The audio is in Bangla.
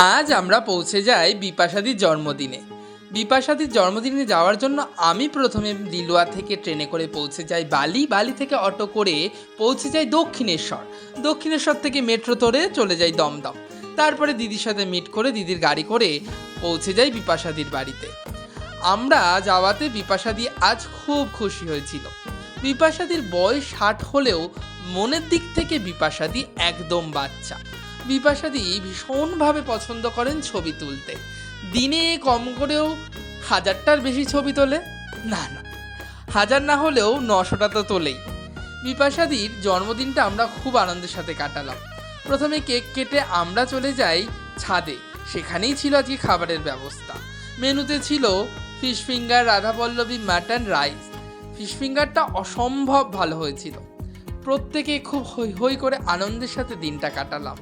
আজ আমরা পৌঁছে যাই বিপাশাদির জন্মদিনে। বিপাশাদির জন্মদিনে যাওয়ার জন্য আমি প্রথমে লিলুয়া থেকে ট্রেনে করে পৌঁছে যাই বালি, বালি থেকে অটো করে পৌঁছে যাই দক্ষিণেশ্বর, দক্ষিণেশ্বর থেকে মেট্রো ধরে চলে যাই দমদম। তারপরে দিদির সাথে মিট করে দিদির গাড়ি করে পৌঁছে যাই বিপাশাদির বাড়িতে। আমরা যাওয়াতে বিপাশাদি আজ খুব খুশি হয়েছিল। বিপাশাদির বয়স 60 হলেও মনের দিক থেকে বিপাশাদি একদম বাচ্চা। বিপাশাদি ভীষণভাবে পছন্দ করেন ছবি তুলতে। দিনে কম করেও 1000টার বেশি ছবি তোলে। না না, 1000 না হলেও 900টা তো তোলেই। বিপাশাদির জন্মদিনটা আমরা খুব আনন্দের সাথে কাটালাম। প্রথমে কেক কেটে আমরা চলে যাই ছাদে। সেখানেই ছিল আজকে খাবারের ব্যবস্থা। মেনুতে ছিল fish finger, radhaballavi, mutton, rice. Fish ফিঙ্গারটা অসম্ভব ভালো হয়েছিল। প্রত্যেকে খুব হৈ হৈ করে আনন্দের সাথে দিনটা কাটালাম।